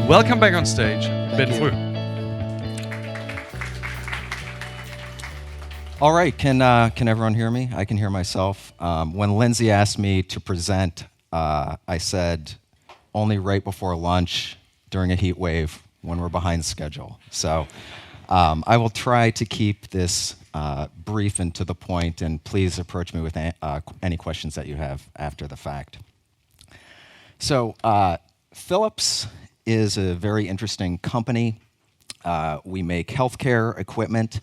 Welcome back on stage, Ben you. Früh. All right, can everyone hear me? I can hear myself. When Lindsay asked me to present, I said only right before lunch during a heat wave when we're behind schedule. So I will try to keep this brief and to the point, and please approach me with any questions that you have after the fact. So Philips is a very interesting company. We make healthcare equipment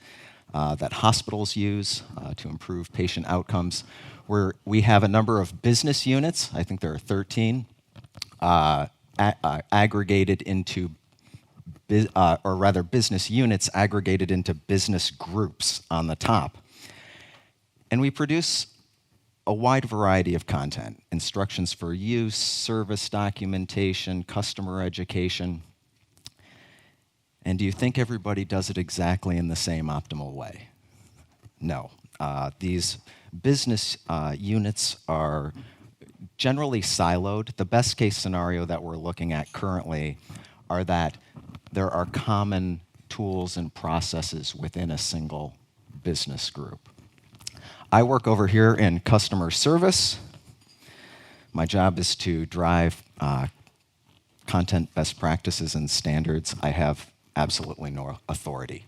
that hospitals use to improve patient outcomes. We have a number of business units, I think there are 13, aggregated into, or rather business units aggregated into business groups on the top. And we produce a wide variety of content, instructions for use, service documentation, customer education. And do you think everybody does it exactly in the same optimal way? No. These business units are generally siloed. The best case scenario that we're looking at currently are that there are common tools and processes within a single business group. I work over here in customer service. My job is to drive content best practices and standards. I have absolutely no authority,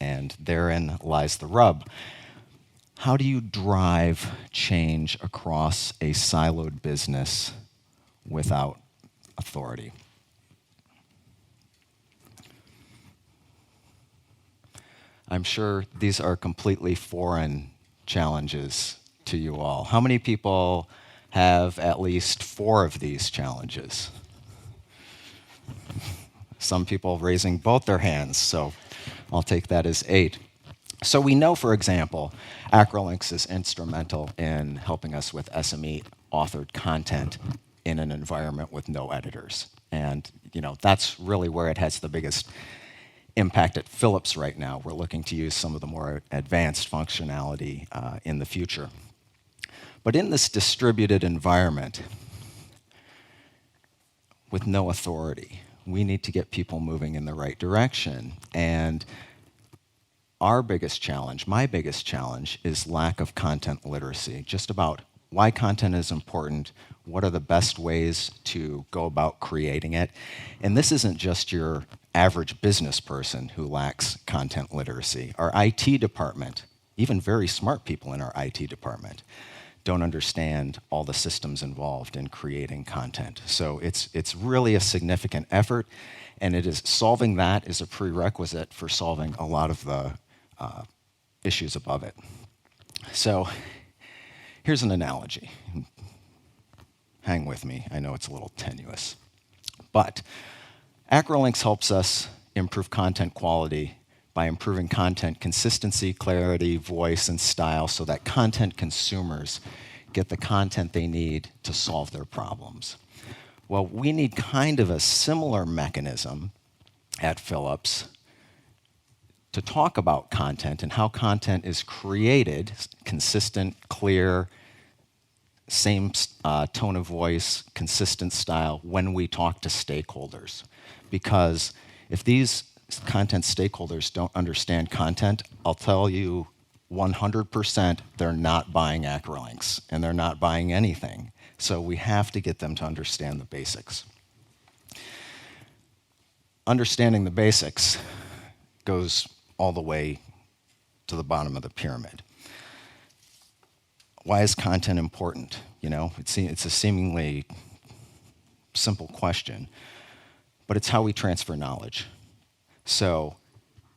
and therein lies the rub. How do you drive change across a siloed business without authority? I'm sure these are completely foreign challenges to you all. How many people have at least 4 of these challenges? Some people raising both their hands, so I'll take that as 8. So we know, for example, Acrolinx is instrumental in helping us with SME authored content in an environment with no editors. And that's really where it has the biggest impact at Philips right now. We're looking to use some of the more advanced functionality in the future. But in this distributed environment with no authority, we need to get people moving in the right direction. And our biggest challenge, my biggest challenge, is lack of content literacy. Just about why content is important, what are the best ways to go about creating it. And this isn't just your average business person who lacks content literacy. Our IT department, even very smart people in our IT department, don't understand all the systems involved in creating content. So it's really a significant effort, and solving that is a prerequisite for solving a lot of the issues above it. So here's an analogy. Hang with me, I know it's a little tenuous. But Acrolinx helps us improve content quality by improving content consistency, clarity, voice, and style so that content consumers get the content they need to solve their problems. Well, we need kind of a similar mechanism at Philips to talk about content and how content is created, consistent, clear, same tone of voice, consistent style when we talk to stakeholders. Because if these content stakeholders don't understand content, I'll tell you 100% they're not buying Acrolinx, and they're not buying anything. So we have to get them to understand the basics. Understanding the basics goes all the way to the bottom of the pyramid. Why is content important? It's a seemingly simple question, but it's how we transfer knowledge. So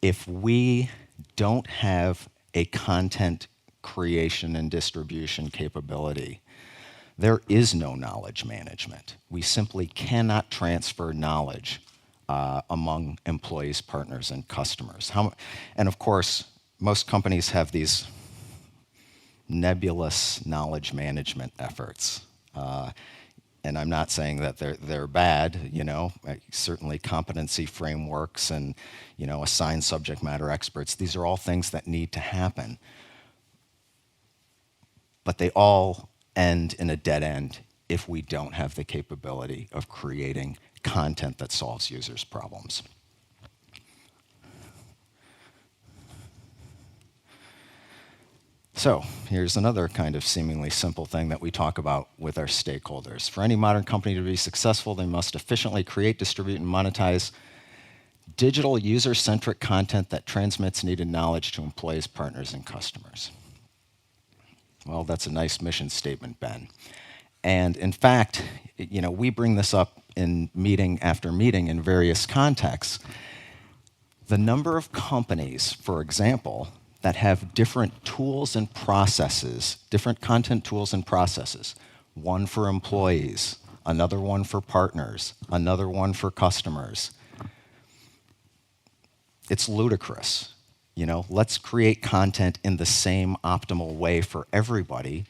if we don't have a content creation and distribution capability, there is no knowledge management. We simply cannot transfer knowledge among employees, partners, and customers. And of course, most companies have these nebulous knowledge management efforts. And I'm not saying that they're bad, certainly competency frameworks and, assigned subject matter experts. These are all things that need to happen. But they all end in a dead end if we don't have the capability of creating content that solves users' problems. So here's another kind of seemingly simple thing that we talk about with our stakeholders. For any modern company to be successful, they must efficiently create, distribute, and monetize digital user-centric content that transmits needed knowledge to employees, partners, and customers. Well, that's a nice mission statement, Ben. And in fact, we bring this up in meeting after meeting in various contexts. The number of companies, for example, that have different tools and processes, different content tools and processes, one for employees, another one for partners, another one for customers. It's ludicrous. Let's create content in the same optimal way for everybody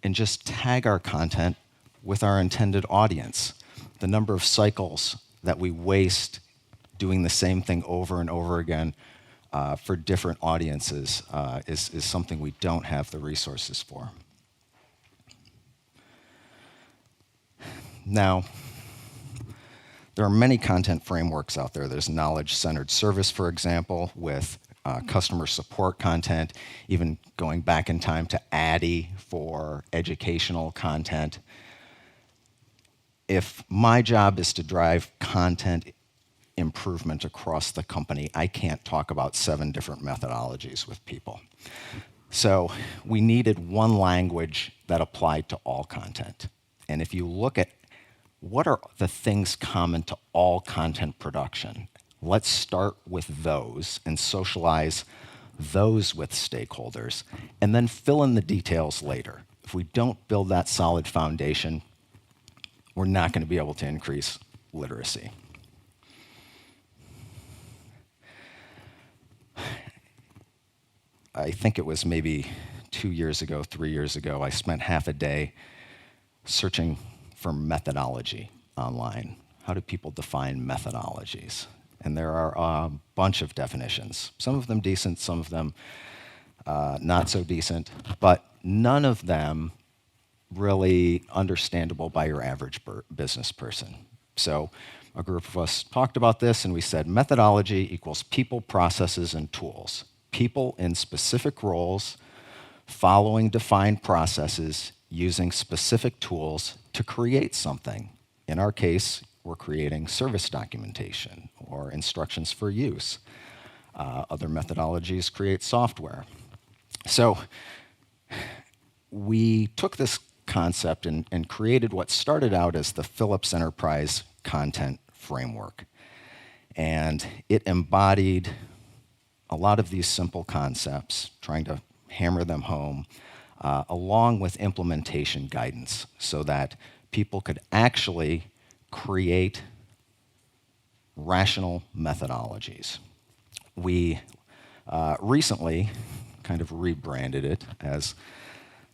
and just tag our content with our intended audience. The number of cycles that we waste doing the same thing over and over again for different audiences is something we don't have the resources for. Now, there are many content frameworks out there. There's knowledge-centered service, for example, with customer support content, even going back in time to ADDIE for educational content. If my job is to drive content improvement across the company, I can't talk about 7 different methodologies with people. So we needed one language that applied to all content. And if you look at what are the things common to all content production, let's start with those and socialize those with stakeholders, and then fill in the details later. If we don't build that solid foundation, we're not going to be able to increase literacy. I think it was maybe 2 years ago, 3 years ago, I spent half a day searching for methodology online. How do people define methodologies? And there are a bunch of definitions. Some of them decent, some of them not so decent, but none of them really understandable by your average business person. So a group of us talked about this and we said methodology equals people, processes, and tools. People in specific roles, following defined processes, using specific tools to create something. In our case, we're creating service documentation or instructions for use. Other methodologies create software. So we took this concept and created what started out as the Philips Enterprise Content Framework. And it embodied a lot of these simple concepts, trying to hammer them home, along with implementation guidance so that people could actually create rational methodologies. We recently kind of rebranded it as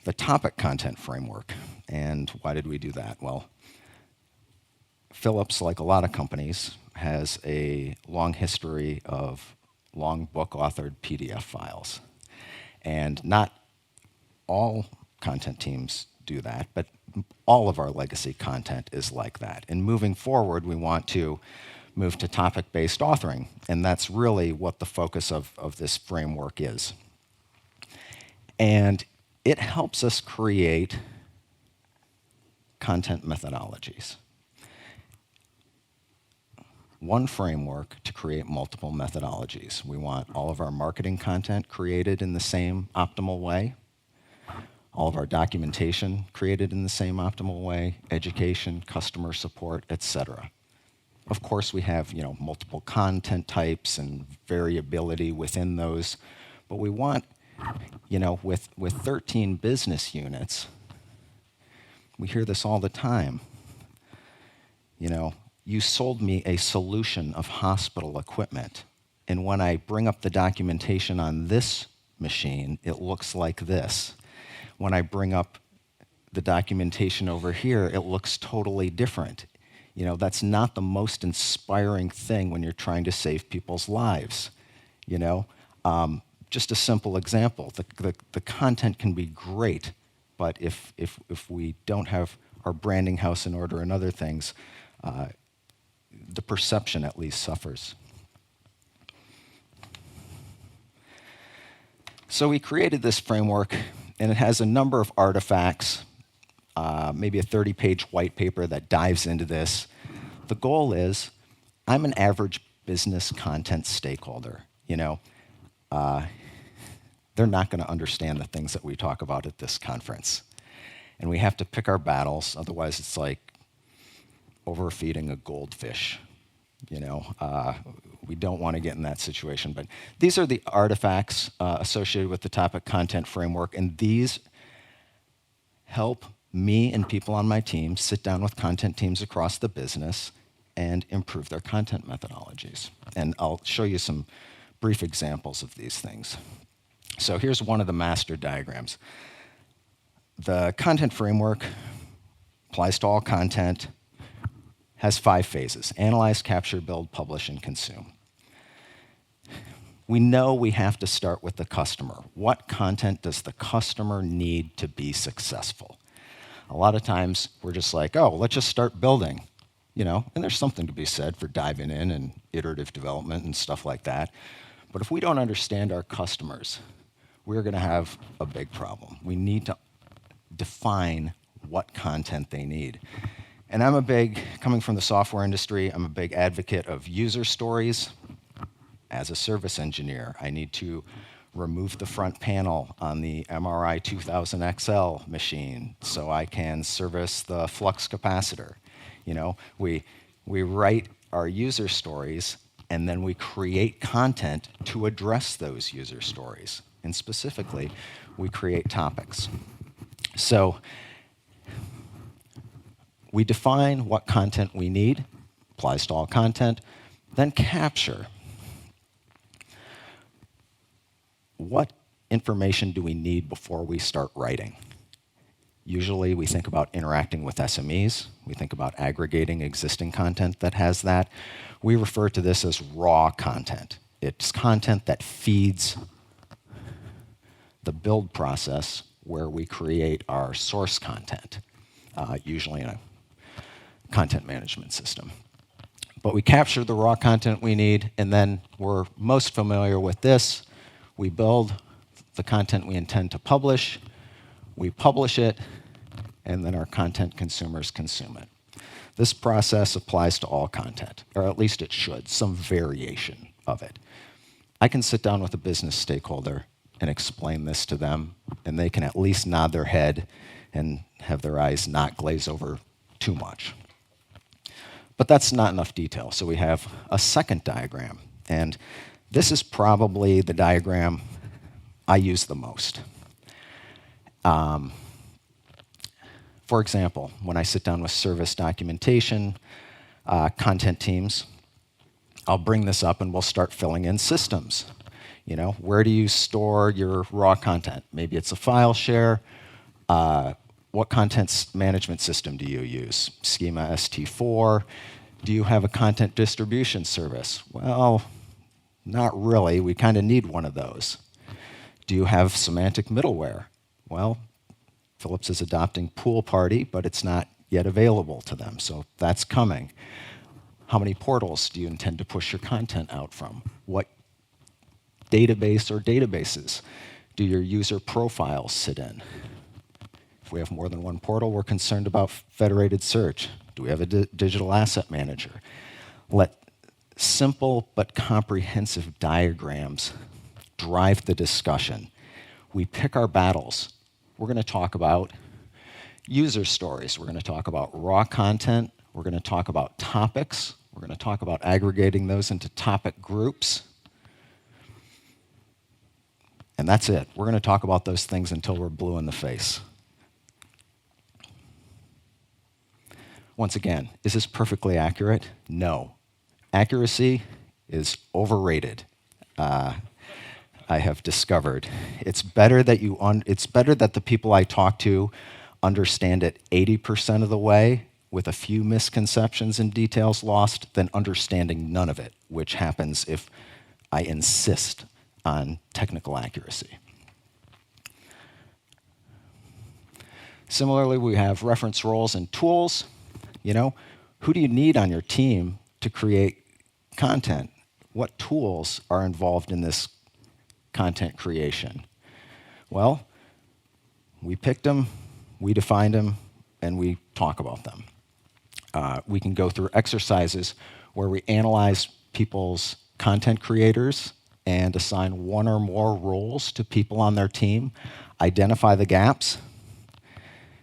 the Topic Content Framework. And why did we do that? Well, Philips, like a lot of companies, has a long history of long book-authored PDF files. And not all content teams do that, but all of our legacy content is like that. And moving forward, we want to move to topic-based authoring, and that's really what the focus of this framework is. And it helps us create content methodologies. One framework to create multiple methodologies. We want all of our marketing content created in the same optimal way, all of our documentation created in the same optimal way, education, customer support, etc. Of course, we have multiple content types and variability within those, but we want, with 13 business units, we hear this all the time. You sold me a solution of hospital equipment, and when I bring up the documentation on this machine, it looks like this. When I bring up the documentation over here, it looks totally different. That's not the most inspiring thing when you're trying to save people's lives. Just a simple example, the content can be great, but if we don't have our branding house in order and other things, the perception at least suffers. So we created this framework, and it has a number of artifacts, maybe a 30-page white paper that dives into this. The goal is, I'm an average business content stakeholder. They're not going to understand the things that we talk about at this conference. And we have to pick our battles, otherwise it's like overfeeding a goldfish. We don't want to get in that situation. But these are the artifacts associated with the topic content framework, and these help me and people on my team sit down with content teams across the business and improve their content methodologies. And I'll show you some brief examples of these things. So here's one of the master diagrams. The content framework applies to all content, has 5 phases: analyze, capture, build, publish, and consume. We know we have to start with the customer. What content does the customer need to be successful? A lot of times we're just like, oh, let's just start building. And there's something to be said for diving in and iterative development and stuff like that. But if we don't understand our customers, we're going to have a big problem. We need to define what content they need. And coming from the software industry, I'm a big advocate of user stories. As a service engineer, I need to remove the front panel on the MRI 2000 XL machine so I can service the flux capacitor. We write our user stories, and then we create content to address those user stories. And specifically, we create topics. So we define what content we need, applies to all content, then capture. What information do we need before we start writing? Usually we think about interacting with SMEs. We think about aggregating existing content that has that. We refer to this as raw content. It's content that feeds the build process where we create our source content, usually in a content management system. But we capture the raw content we need, and then we're most familiar with this. We build the content we intend to publish, we publish it, and then our content consumers consume it. This process applies to all content, or at least it should, some variation of it. I can sit down with a business stakeholder and explain this to them, and they can at least nod their head and have their eyes not glaze over too much. But that's not enough detail, so we have a second diagram, and this is probably the diagram I use the most. For example, when I sit down with service documentation, content teams, I'll bring this up and we'll start filling in systems. Where do you store your raw content? Maybe it's a file share. What content management system do you use? Schema ST4. Do you have a content distribution service? Well, not really. We kind of need one of those. Do you have semantic middleware? Well, Philips is adopting Pool Party, but it's not yet available to them, so that's coming. How many portals do you intend to push your content out from? What database or databases do your user profiles sit in? If we have more than one portal, we're concerned about federated search. Do we have a digital asset manager? Let simple but comprehensive diagrams drive the discussion. We pick our battles. We're going to talk about user stories. We're going to talk about raw content. We're going to talk about topics. We're going to talk about aggregating those into topic groups. And that's it. We're going to talk about those things until we're blue in the face. Once again, is this perfectly accurate? No. Accuracy is overrated. I have discovered. It's better that the people I talk to understand it 80% of the way with a few misconceptions and details lost than understanding none of it, which happens if I insist on technical accuracy. Similarly, we have reference roles and tools. Who do you need on your team to create content? What tools are involved in this content creation? Well, we picked them, we defined them, and we talk about them. We can go through exercises where we analyze people's content creators and assign one or more roles to people on their team, identify the gaps,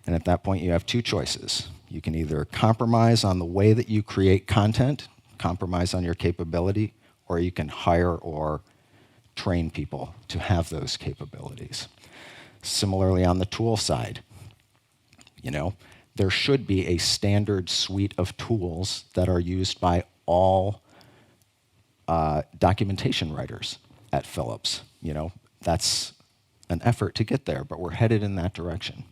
and at that point you have two choices. You can either compromise on the way that you create content, compromise on your capability, or you can hire or train people to have those capabilities. Similarly, on the tool side, there should be a standard suite of tools that are used by all documentation writers at Philips. That's an effort to get there, but we're headed in that direction.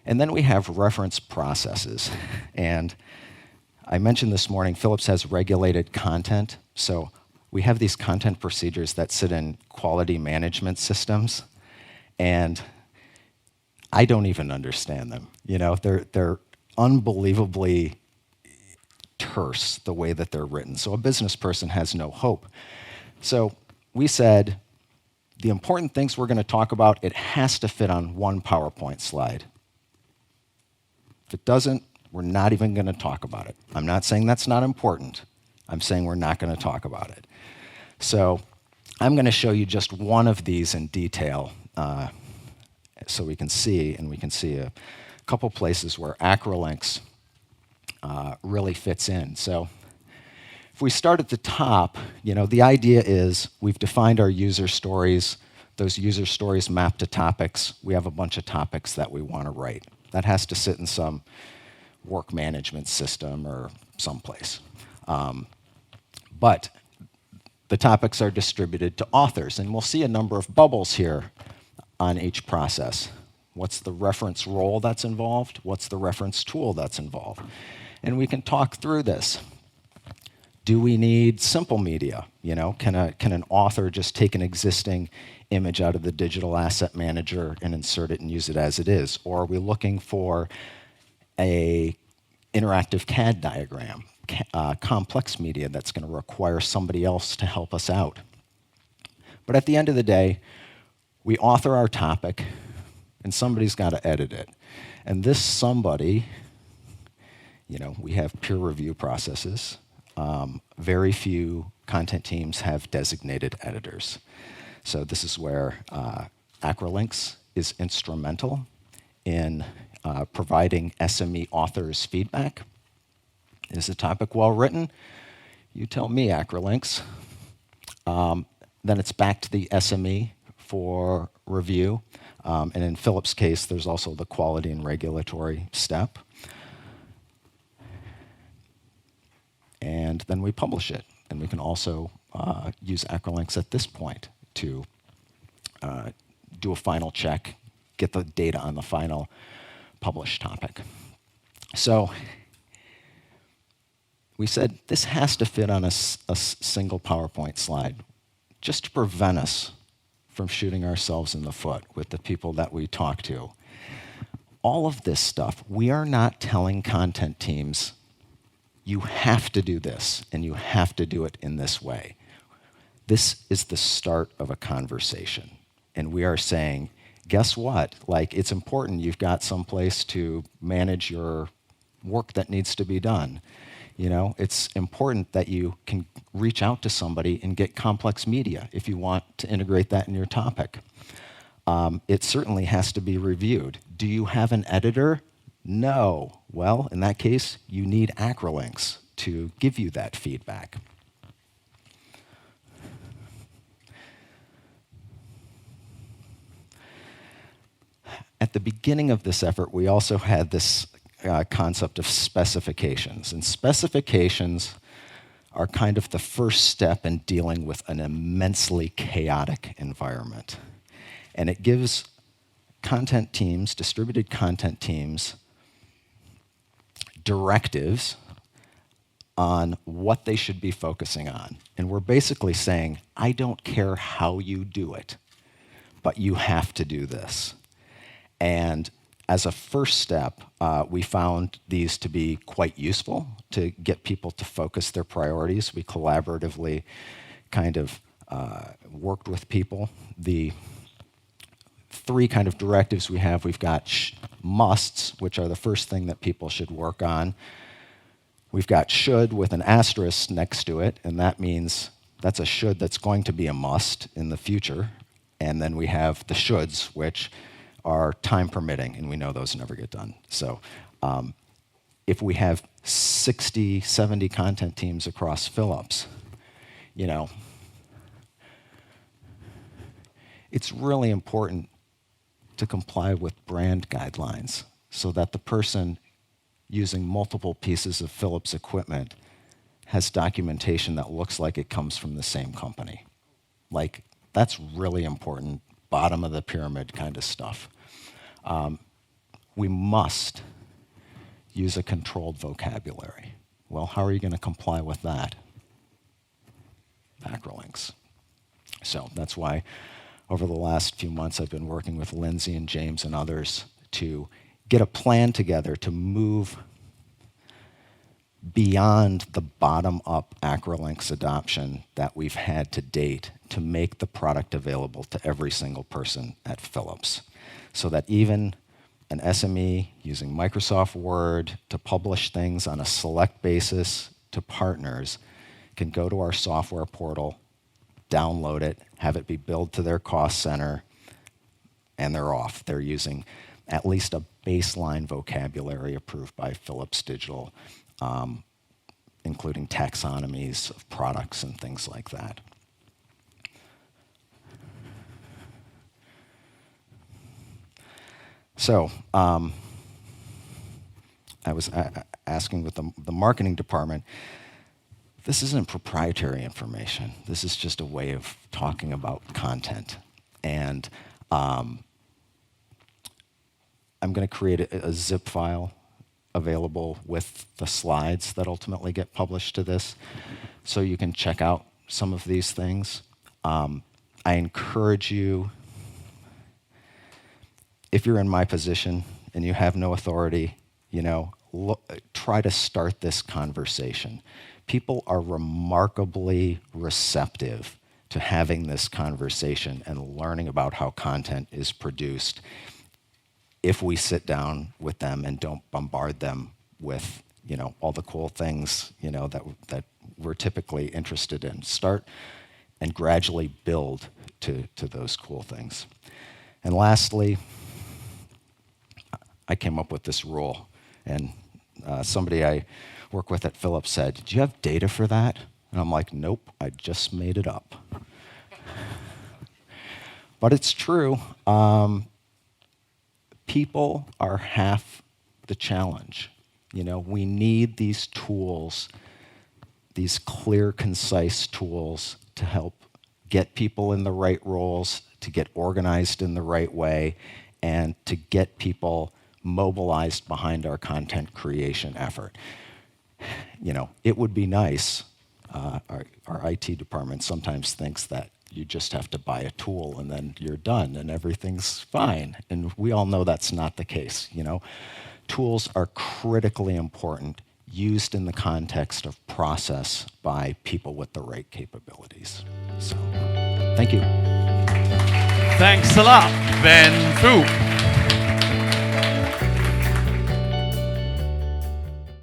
And then we have reference processes. And I mentioned this morning, Philips has regulated content. So we have these content procedures that sit in quality management systems. And I don't even understand them. They're unbelievably terse the way that they're written. So a business person has no hope. So we said, the important things we're going to talk about, it has to fit on one PowerPoint slide. If it doesn't, we're not even going to talk about it. I'm not saying that's not important. I'm saying we're not going to talk about it. So I'm going to show you just one of these in detail so we can see, and we can see a couple places where acrolinks really fits in. So if we start at the top, the idea is we've defined our user stories. Those user stories map to topics. We have a bunch of topics that we want to write. That has to sit in some work management system or someplace. But the topics are distributed to authors, and we'll see a number of bubbles here on each process. What's the reference role that's involved? What's the reference tool that's involved? And we can talk through this. Do we need simple media? Can an author just take an existing image out of the digital asset manager and insert it and use it as it is? Or are we looking for a interactive CAD diagram, complex media that's going to require somebody else to help us out? But at the end of the day, we author our topic, and somebody's got to edit it. And this somebody, we have peer review processes. Very few content teams have designated editors. So this is where Acrolinks is instrumental in providing SME authors feedback. Is the topic well written? You tell me, Acrolinks. Then it's back to the SME for review. And in Philips' case, there's also the quality and regulatory step. And then we publish it. And we can also use Acrolinks at this point to do a final check, get the data on the final published topic. So we said this has to fit on a single PowerPoint slide, just to prevent us from shooting ourselves in the foot with the people that we talk to. All of this stuff, we are not telling content teams, you have to do this, and you have to do it in this way. This is the start of a conversation. And we are saying, guess what? It's important you've got some place to manage your work that needs to be done. It's important that you can reach out to somebody and get complex media if you want to integrate that in your topic. It certainly has to be reviewed. Do you have an editor? No. Well, in that case, you need Acrolinks to give you that feedback. At the beginning of this effort, we also had this concept of specifications. And specifications are kind of the first step in dealing with an immensely chaotic environment. And it gives content teams, distributed content teams, directives on what they should be focusing on. And we're basically saying, I don't care how you do it, but you have to do this. And as a first step, we found these to be quite useful to get people to focus their priorities. We collaboratively kind of worked with people. The three kind of directives we have, we've got musts, which are the first thing that people should work on. We've got should with an asterisk next to it, and that means that's a should that's going to be a must in the future. And then we have the shoulds, which are time permitting, and we know those never get done. So if we have 60, 70 content teams across Philips, you know, it's really important to comply with brand guidelines so that the person using multiple pieces of Philips equipment has documentation that looks like it comes from the same company. Like, that's really important, bottom of the pyramid kind of stuff. We must use a controlled vocabulary. Well, how are you going to comply with that? Backlinks. So that's why over the last few months I've been working with Lindsay and James and others to get a plan together to move beyond the bottom-up acrolinks adoption that we've had to date to make the product available to every single person at Philips, so that even an SME using Microsoft Word to publish things on a select basis to partners can go to our software portal, download it, have it be billed to their cost center, and they're off. They're using at least a baseline vocabulary approved by Philips Digital, including taxonomies of products and things like that. So I was asking with the marketing department, this isn't proprietary information. This is just a way of talking about content. And I'm going to create a zip file available with the slides that ultimately get published to this, so you can check out some of these things. I encourage you, if you're in my position and you have no authority, you know, try to start this conversation. People are remarkably receptive to having this conversation and learning about how content is produced if we sit down with them and don't bombard them with, you know, all the cool things, you know, that we're typically interested in. Start and gradually build to those cool things. And lastly, I came up with this rule, and somebody I work with at Philips said, "Do you have data for that?" And I'm like, "Nope, I just made it up." But it's true. People are half the challenge. You know, we need these tools, these clear, concise tools to help get people in the right roles, to get organized in the right way, and to get people mobilized behind our content creation effort. You know, it would be nice, our IT department sometimes thinks that you just have to buy a tool and then you're done and everything's fine. And we all know that's not the case, you know. Tools are critically important, used in the context of process by people with the right capabilities. So, thank you. Thanks a lot, Ben Fu.